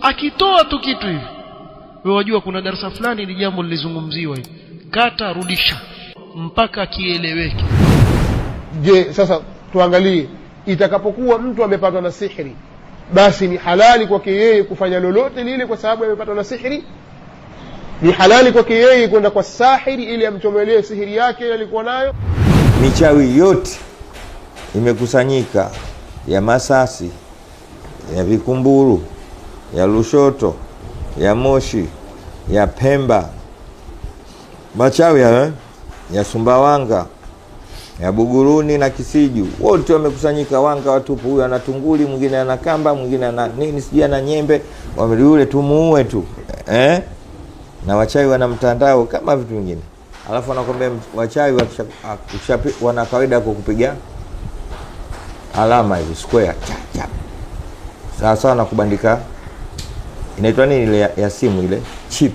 akitoa tu kitu hivi, wewe wajua kuna darasa fulani ni jambo lilizungumziwa hivi, kata rudisha mpaka kieleweke. Je, sasa tuangalie, itakapokuwa mtu amepatwa na sihiri, basi ni halali kwake yeye kufanya lolote lile kwa sababu amepatwa na sihiri? Ni halali kwake yeye kwenda kwa sahiri ili amchomelee sihiri yake alikuwa nayo? Michawi yote imekusanyika, ya Masasi, ya Vikumburu, ya Lushoto, ya Moshi, ya Pemba, machawi ya Sumbawanga, ya Buguruni na Kisiju, wote wamekusanyika, wanga watupu. Huyu ana tunguli, mwingine ana kamba, mwingine ana nini sijui ana nyembe, yule tumuue tu na wachawi wana mtandao kama vitu vingine. Alafu anakuambia wachawi wana kawaida kukupiga alama hivi square cha sawa na kubandika, inaitwa nini ile ya simu ile chip,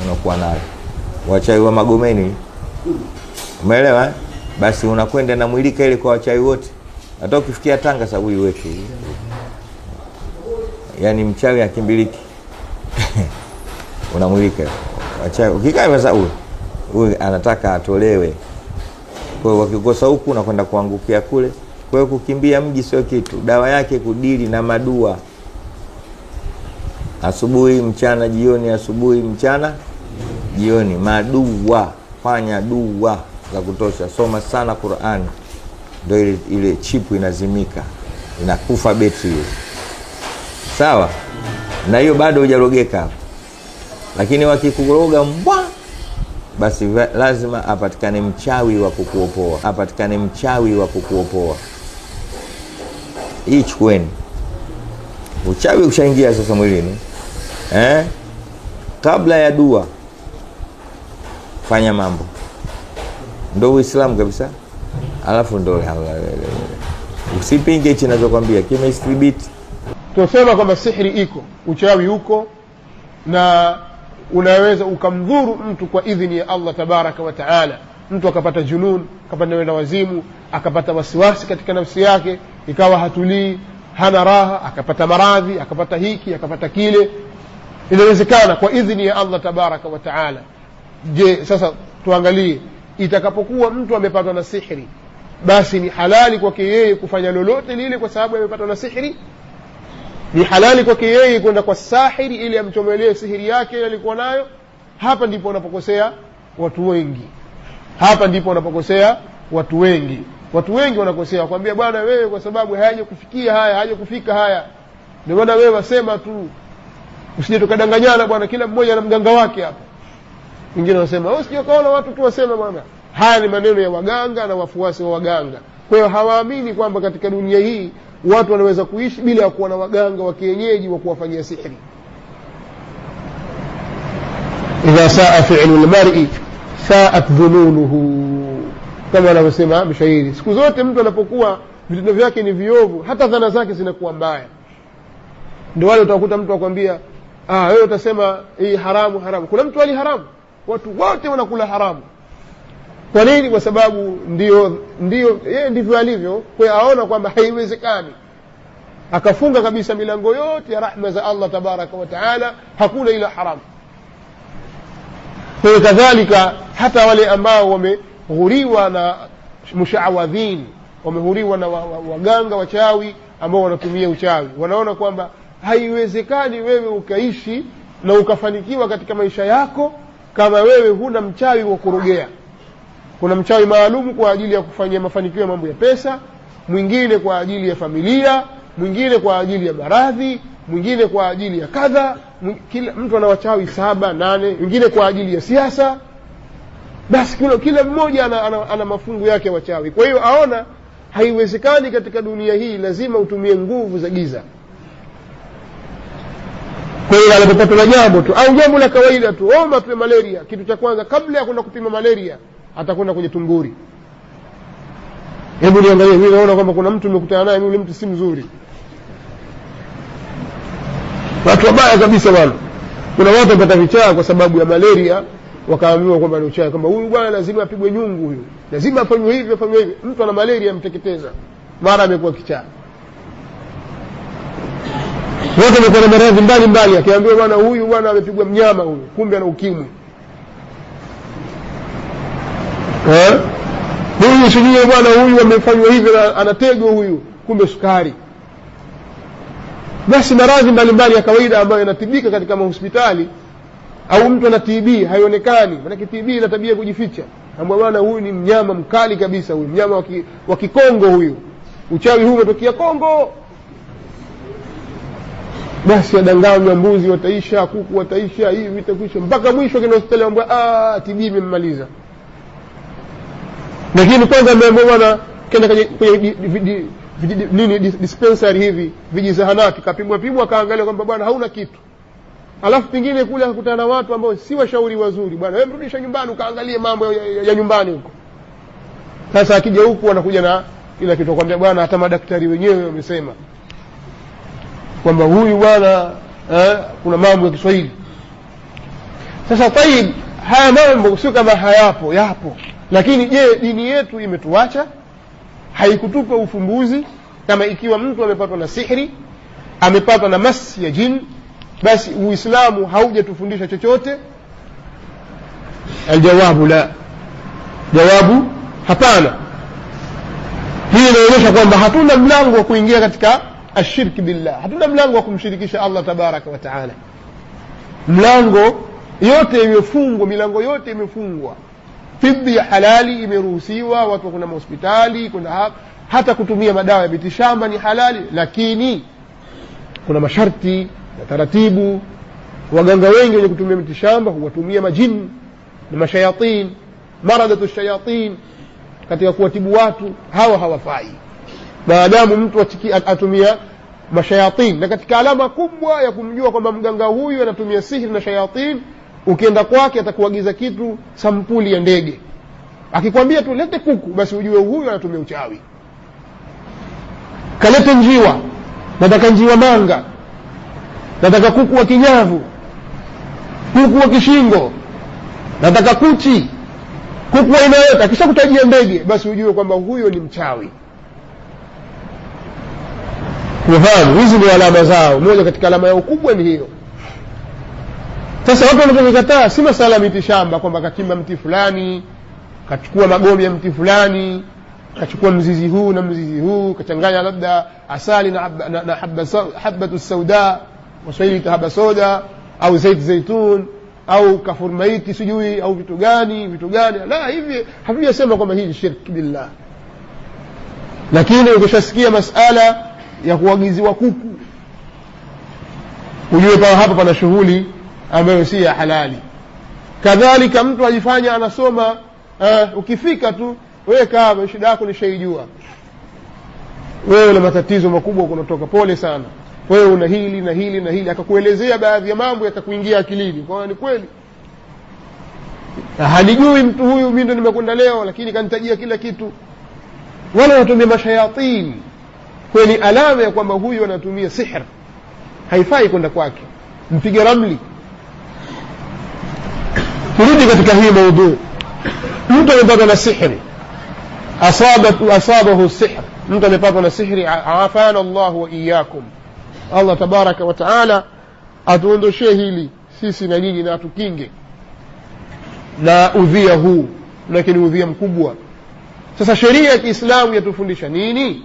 unakuwa nayo. Wachawi wa Magomeni, umeelewa? Basi unakwenda na mwilika ile kwa wachawi wote, hata ukifikia Tanga sabui wetu, yani mchawi akimbiliki unamwilika wachawi. Ukikaa sasa huyu anataka atolewe, kwa hiyo wakikosa huku unakwenda kuangukia kule. Kwa hiyo kukimbia mji sio kitu, dawa yake kudili na madua, asubuhi mchana jioni, asubuhi mchana jioni, madua. Fanya dua za kutosha, soma sana Qur'an, ndio ile chipu inazimika, inakufa betri hiyo, sawa? Na hiyo bado hujarogeka. Lakini wakikuroga mbwa, basi lazima apatikane mchawi wa kukuopoa, Hii chukweni. Uchawi ushaingia sasa mwilini, kabla ya dua fanya mambo, ndio Uislamu kabisa. Alafu ndio usipinge hichi ninachokwambia, kimethibiti. Tunasema kwamba sihiri iko, uchawi uko, na unaweza ukamdhuru mtu kwa idhini ya Allah tabaraka wa taala. Mtu akapata junun, akapata wenda wazimu, akapata wasiwasi katika nafsi yake, ikawa hatulii, hana raha, akapata maradhi, akapata hiki, akapata kile, inawezekana kwa idhini ya Allah tabaraka wa taala. Je, sasa tuangalie, itakapokuwa mtu amepatwa na sihiri, basi ni halali kwake yeye kufanya lolote lile kwa sababu amepatwa na sihiri? Ni halali kwake yeye kwenda kwa sahiri ili amchomelee sihiri yake alikuwa nayo? Hapa ndipo wanapokosea watu wengi. Watu wengi wanakosea, kwambia bwana wewe kwa sababu hajakufika haya ndio bwana wewe wasema tu, usije tukadanganyana bwana, kila mmoja na mganga wake hapa. Wengine wanasema usije kaona watu tu wasema bwana. Haya ni maneno ya waganga na wafuasi wa waganga. Kwa hiyo hawaamini kwamba katika dunia hii watu wanaweza kuishi bila kuwa na waganga wa kienyeji wa kuwafanyia sihiri. Idha saa fi'lu al-mar'i sa'at dhununuhu, kama anavyosema mshairi. Siku zote mtu anapokuwa vitendo vyake ni viovu, hata dhana zake zinakuwa mbaya. Ndio wale utakuta mtu akwambia wewe utasema hii haramu. Kuna mtu ali haramu, watu wote wanakula haramu. Kwa nini? Kwa sababu ndio yeye ndivyo alivyo. Kwa hiyo aona kwamba haiwezekani, akafunga kabisa milango yote ya rahma za Allah tabaraka wa taala, hakuna ila haramu. Kwa hiyo kadhalika hata wale ambao wameghuriwa na mushawadhin, wameghuriwa na waganga wachawi ambao wanatumia uchawi, wanaona kwamba haiwezekani wewe ukaishi na ukafanikiwa katika maisha yako kama wewe huna mchawi wa kurogea. Kuna mchawi maalum kwa ajili ya kufanyia mafanikio ya mambo ya pesa, mwingine kwa ajili ya familia, mwingine kwa ajili ya maradhi, mwingine kwa ajili ya kadha. Kila mtu ana wachawi 7, 8, mwingine kwa ajili ya siasa. Basi kila mmoja ana mafungu yake ya wachawi. Kwa hiyo aona haiwezekani katika dunia hii, lazima utumie nguvu za giza. Kwa hiyo anapopata na jambo tu au jambo la kawaida tu, tu malaria, kitu cha kwanza kabla ya kwenda kupima malaria atakwenda kwenye tunguri. Hebu niangalie, mimi naona kwamba kuna mtu nimekutana naye, yule mtu si mzuri. Watu wabaya kabisa bwana. Kuna watu wapata vichaa kwa sababu ya malaria, wakaambiwa kwamba ni uchawi, kwamba huyu bwana lazima apigwe nyungu, huyu lazima afanywe hivi. Mtu ana malaria amteketeza, mara amekuwa kichaa. wote wamekuwa na maradhi mbalimbali, akiambiwa bwana huyu bwana amepigwa mnyama huyu, kumbe ana ukimwi. Huyu sijui bwana huyu amefanywa hivi anategwa huyu, kumbe sukari. Basi maradhi mbalimbali ya kawaida ambayo yanatibika katika mahospitali, au mtu ana TB haionekani, maana TB ina tabia kujificha. Ambaye bwana huyu ni mnyama mkali kabisa, huyu mnyama wa Kikongo huyu, uchawi huu umetokea Kongo. Basi adanganywa, mbuzi wataisha, kuku wataisha, hivi vitakwisha, mpaka mwisho kina hospitali ambaye TB imemmaliza. Lakini kwanza ameambiwa bwana kenda kwenye nini dispensary hivi, vijizahanati, kapimwa kaangalia kwamba bwana hauna kitu. Alafu pingine kule akakutana na watu ambao si washauri wazuri, bwana wewe mrudisha nyumbani ukaangalie mambo ya nyumbani huko. Sasa akija huku anakuja na kila kitu, kwambia bwana hata madaktari wenyewe wamesema kwamba huyu bwana kuna mambo ya Kiswahili. Sasa tayib, haya mambo sio kama hayapo, yapo. Lakini je, dini yetu imetuacha? Haikutupa ufumbuzi? Kama ikiwa mtu amepatwa na sihiri, amepatwa na masi ya jini, basi Uislamu haujatufundisha chochote? Aljawabu la, jawabu hapana. Hii inaonyesha kwamba hatuna mlango wa kuingia katika ashirki billah, hatuna mlango wa kumshirikisha Allah tabaraka wa taala. Mlango yote imefungwa, milango yote imefungwa. Tibi ya halali imeruhusiwa, watu kuna hospitali, kuna hata kutumia madawa ya mitishamba ni halali, lakini kuna masharti na taratibu. Waganga wengi wenye kutumia mitishamba huwatumia majini na mashayatin, maradatu shayatin, katika kuwatibu watu. Hawa hawafai maadamu mtu atumia mashayatin. Na katika alama kubwa ya kumjua kwamba mganga huyu anatumia sihiri na shayatin, ukienda kwake atakuagiza kitu sampuli ya ndege. Akikwambia tu lete kuku, basi ujue huyu anatumia uchawi. Kalete njiwa, nataka njiwa manga, nataka kuku wa kinyavu, kuku wa kishingo, nataka kuchi, kuku wa aina yote. Kisha kutajia ndege, basi ujue kwamba huyo ni mchawi. Kufahamu hizi ni alama zao. Moja katika alama yao kubwa ni hiyo. Sasa watu wanapojikataa, si masala miti shamba kwamba kachimba mti fulani, kachukua magome ya mti fulani, kachukua mzizi huu na mzizi huu, kachanganya labda asali na habatu sauda, Waswahili tahaba soda, au zaiti zaitun, au kafurmaiti sijui, au vitu gani. La, hivi hatujasema kwamba hii ni shirki billah. Lakini ukishasikia masala ya kuagiziwa kuku, ujue kwa hapa pana shughuli ambayo si ya halali. Kadhalika mtu ajifanya anasoma, ukifika tu wewe kaa, shida yako nishaijua, wewe una matatizo makubwa kunotoka, pole sana, wewe una hili na hili na hili, akakuelezea baadhi ya mambo yakakuingia akilini, kwa ni kweli halijui mtu huyu, mimi ndo nimekwenda leo lakini kanitajia kila kitu. Wala anatumia mashayatin, kwani alama ya kwamba huyu anatumia sihr, haifai kwenda kwake. Mpige ramli. Turudi katika hii mada. Mtu amepatwa na sihri, asabahu sihr, mtu amepatwa na sihri, afana Allah wa iyyakum. Allah tabaraka wa taala atuondoshe hili sisi na nyinyi, na atukinge na udhia huu, lakini udhia mkubwa. Sasa sheria ya Kiislamu yatufundisha nini?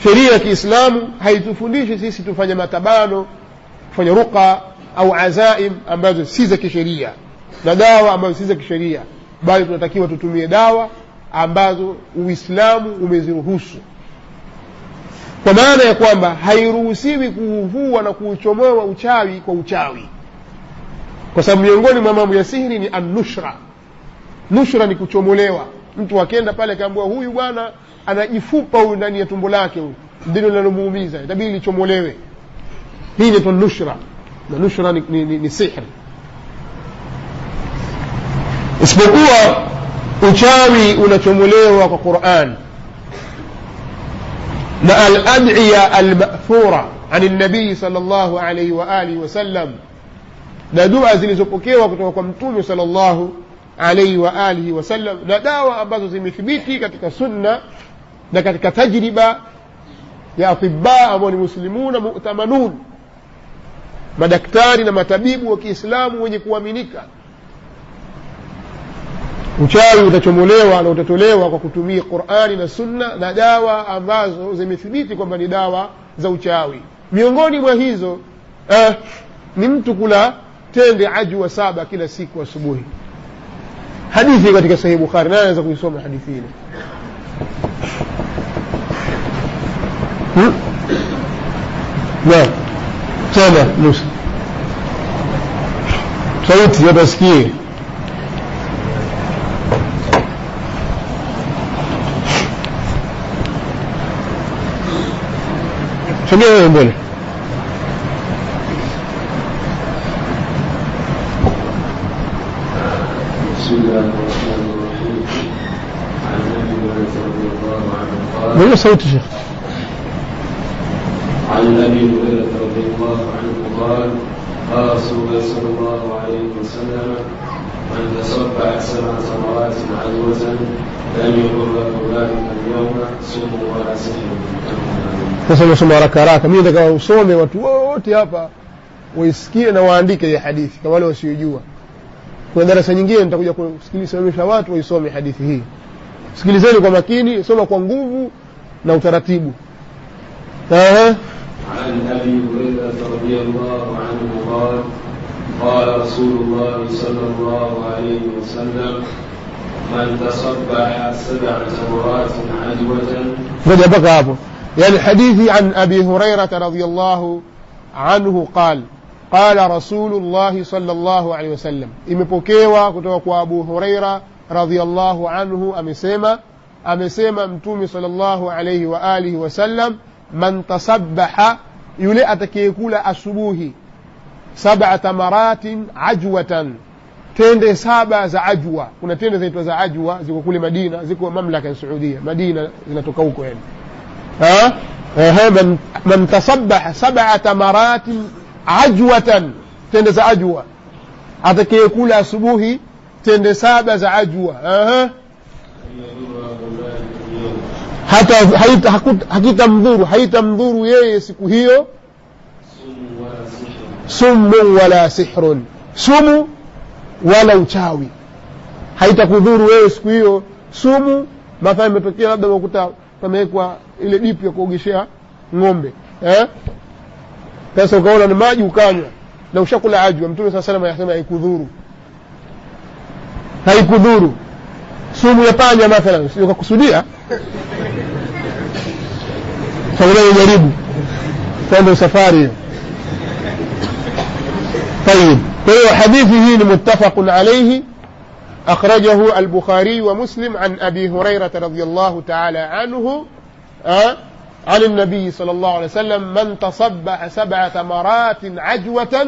Sheria ya Kiislamu haitufundishi sisi tufanye matabano, tufanye ruqa au azaim ambazo si za kisheria, na dawa ambazo si za kisheria, bali tunatakiwa tutumie dawa ambazo Uislamu umeziruhusu. Kwa maana ya kwamba hairuhusiwi kuuvua na kuuchomoa uchawi kwa uchawi, kwa sababu miongoni mwa mambo ya sihiri ni an-nushra. Nushra ni kuchomolewa. Mtu akenda pale kaambiwa huyu bwana anajifupa huyu ndani ya tumbo lake, huyu ndilo linalomuumiza, itabidi lichomolewe. Hii ni nushra, na nushra ni sihiri. Isipokuwa uchawi unachomolewa kwa Qur'an na al-ad'iya al-ma'thura ani nabii sallallahu alayhi wa alihi wasallam, na dua zilizopokewa kutoka kwa mtume sallallahu alayhi wa alihi wasallam, na dawa ambazo zimethibiti katika sunna na katika tajriba ya atibba ambao ni muslimuna mu'tamanun, madaktari na matabibu wa Kiislamu wenye kuaminika. Uchawi utachomolewa na utatolewa kwa kutumia Qur'ani na Sunna na dawa ambazo zimethibiti kwamba ni dawa za uchawi. Miongoni mwa hizo ni mtu kula tende ajwa 7 kila siku asubuhi. Hadithi katika Sahih Bukhari, na anaweza kuisoma hadithi ile. Naam. Tena Musa. Sauti yatasikie. Sogea wewe mbele. بقول صوت شيخ. عن أبي هريرة رضي الله عنه قال قال رسول الله صلى الله عليه وسلم من تصبح 7 صلوات عدوة لم يضره ذلك اليوم سم ولا سحر. Sasa nasoma haraka mimi nataka usome watu wote hapa waisikie na waandike hii hadithi kama wale wasiojua. Kwa darasa nyingine nitakuja kusikilizisha watu waisome hadithi hii. Sikilizeni kwa makini, soma kwa nguvu na utaratibu. عن أبي هريرة رضي الله عنه قال قال رسول الله صلى الله عليه وسلم من تصبح 7 تمرات عدوة. رجع بقى hapo. يعني حديثي عن أبي هريرة رضي الله عنه قال قال رسول الله صلى الله عليه وسلم. imepokewa kutoka kwa Abu Huraira radhiyallahu anhu amesema mtume sallallahu alayhi wa alihi wasallam, man tasabbaha, yule atakayekula asubuhi 7 tamaratin ajwatan, tende 7 za ajwa. Kuna tende zinaitwa za ajwa, ziko kule Madina, ziko mamlaka ya Saudia Madina, zinatoka huko yani. Man tasabbaha 7 tamaratin ajwatan, tende za ajwa, atakayekula asubuhi tende 7 za ajwa, haitamdhuru yeye siku hiyo sumu wala sihrun, sumu wala uchawi. Haitakudhuru wewe siku hiyo sumu. Mathalan imetokea labda ukuta pamewekwa ile dipu ya kuogeshea ng'ombe, sasa ukaona ni maji ukanywa na ushakula ajwa, Mtume sallallahu alayhi wasallam anasema haikudhuru. Sumu ya panya mathalan sio kukusudia, sababu jaribu kwenda safari hiyo. طيب. حديثه متفق عليه، أخرجه البخاري ومسلم عن أبي هريرة رضي الله تعالى عنه عن النبي صلى الله عليه وسلم من تصبح 7 تمرات عجوة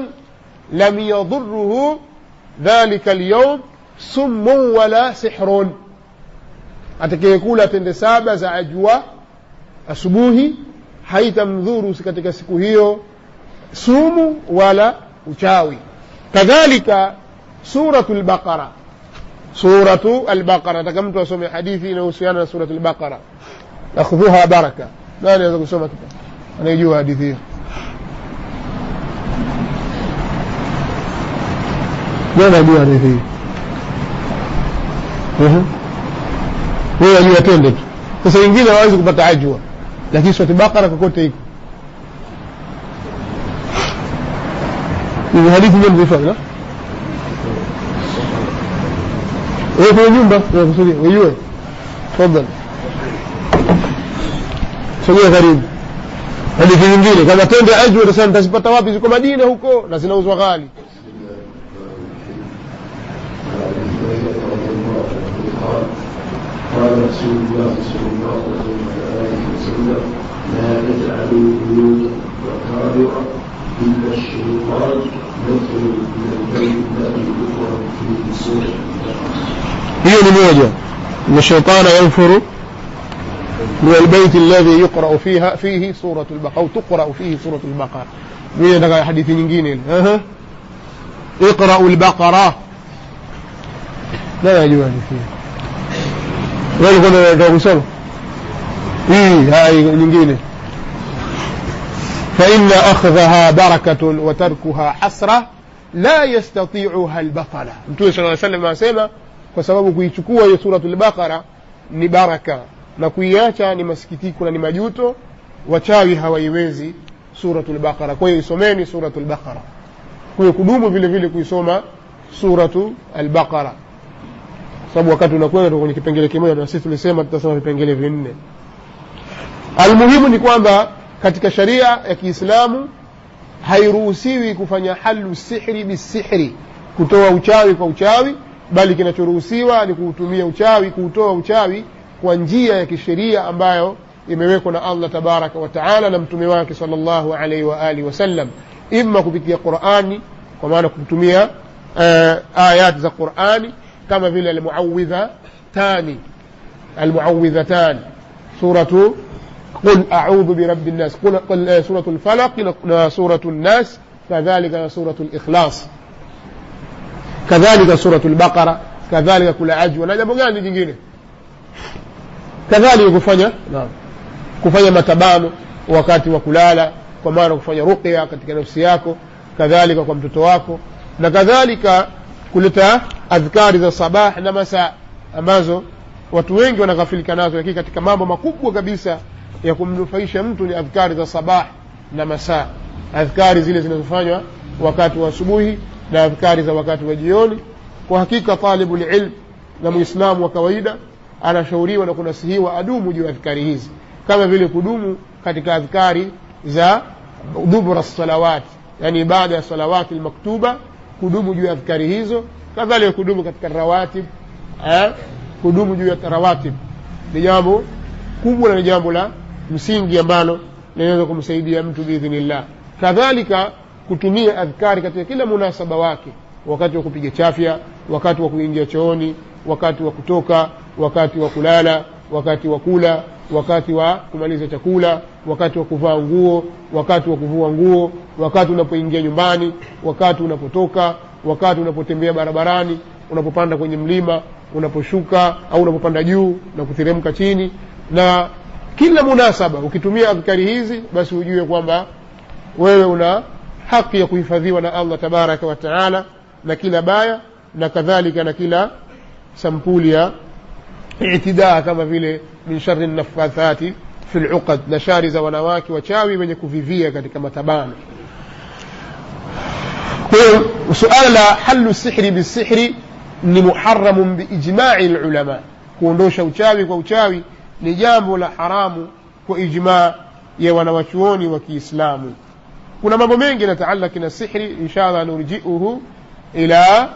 لم يضره ذلك اليوم سم ولا سحر. atakayekula tende 7 za ajwa asubuhi haitamdhuru katika siku hiyo sumu wala uchawi. Kadhalika suratul Baqara, nataka mtu asome hadithi inayohusiana na suratul Baqara, akhudhuha baraka. Nani anaweza kusoma kitabu anayejua hadithi hiyo? Nani anajua hadithi hiyo? Wewe unajua tende tu. Sasa wengine hawawezi kupata ajwa, lakini suratul Baqara kokote iko. Ni hadithi nyingi zifanya. Wewe kwa nyumba unakusudia wewe. Tafadhali. Sogea karibu. Hadithi nyingine kama tende ajwa sasa nitazipata wapi? Ziko Madina huko na zinauzwa ghali. قال رسول الله صلى الله عليه وسلم لا تجعلوا بيوت مقابر إلا الشيطان يدخل من البيت الذي يقرأ فيه سورة البقرة. هي لموجة إن الشيطان ينفر من البيت الذي يقرأ فيه سورة البقرة أو تقرأ فيه سورة البقرة. مين هذا حديث نجيني اقرأوا البقرة لا يجوز فيه. wewe kuna ndio kusoma hii hai nyingine فإن أخذها بركة وتركها حسرة لا يستطيعها البطلة. Mtume صلى الله عليه وسلم anasema kwa sababu kuichukua hiyo suratul Baqara ni baraka na kuiacha ni masikitiko na ni majuto, wachawi hawaiwezi suratul Baqara. Kwa hiyo isomeni suratul Baqara, kwa hiyo kudumu vile vile kuisoma suratul Baqara, sababu wakati unakwenda kwenye kipengele kimoja na sisi tulisema tutasoma vipengele vinne. Almuhimu ni kwamba katika sharia ya Kiislamu hairuhusiwi kufanya halu sihri bisihri, kutoa uchawi kwa uchawi, bali kinachoruhusiwa ni kuutumia uchawi, kuutoa uchawi kwa njia ya kisheria ambayo imewekwa na Allah tabaraka wa taala na mtume wake sallallahu alaihi wa alihi wasallam, imma kupitia Qur'ani, kwa maana kutumia ayat za Qur'ani kama vile المعوذتان سورة قل أعوذ برب الناس، قل سورة الفلق، سورة الناس، كذلك سورة الإخلاص، كذلك سورة البقرة، كذلك كل عجوة. na jambo gani jingine kadhalika kufanya matabano wakati wa kulala, kwa maana kufanya ruqya katika nafsi yako, kadhalika kwa mtoto wako, na kadhalika kuleta adhkari za sabah na masaa ambazo watu wengi wanaghafilika nazo. Lakini katika mambo makubwa kabisa ya kumnufaisha mtu ni adhkari za sabah na masaa, adhkari zile zinazofanywa wakati wa asubuhi na adhkari za wakati wa jioni. Kwa hakika talibul ilm na muislamu wa kawaida anashauriwa na kunasihiwa adumu juu ya adhkari hizi, kama vile kudumu katika adhkari za dubura salawat, yani baada ya salawati almaktuba, kudumu juu ya adhkari hizo, kadhalika kudumu katika rawatib. Kudumu juu ya rawatib ni jambo kubwa na ni jambo la msingi ambalo linaweza kumsaidia mtu biidhnillah. Kadhalika kutumia adhkari katika kila munasaba wake, wakati wa kupiga chafya, wakati wa kuingia chooni, wakati wa kutoka, wakati wa kulala, wakati wa kula, wakati wa kumaliza chakula, wakati wa kuvaa nguo, wakati wa kuvua nguo, wakati unapoingia nyumbani, wakati unapotoka, wakati unapotembea barabarani, unapopanda kwenye mlima, unaposhuka au unapopanda juu na kuteremka chini. Na kila munasaba ukitumia adhkari hizi, basi ujue kwamba wewe una haki ya kuhifadhiwa na Allah tabaraka wa taala na kila baya, na kadhalika na kila sampuli ya i'tidaa, kama vile min sharri nafathati fil uqad, na shari za wanawake wachawi wenye kuvivia katika matabano. Kwa hiyo suala la halu sihri bisihri ni muharramun biijma'i alulama. Kuondosha uchawi kwa uchawi ni jambo la haramu kwa ijma' ya wanawachuoni wa Kiislamu. Kuna mambo mengi yanataalaki na sihri, inshallah nurji'uhu ila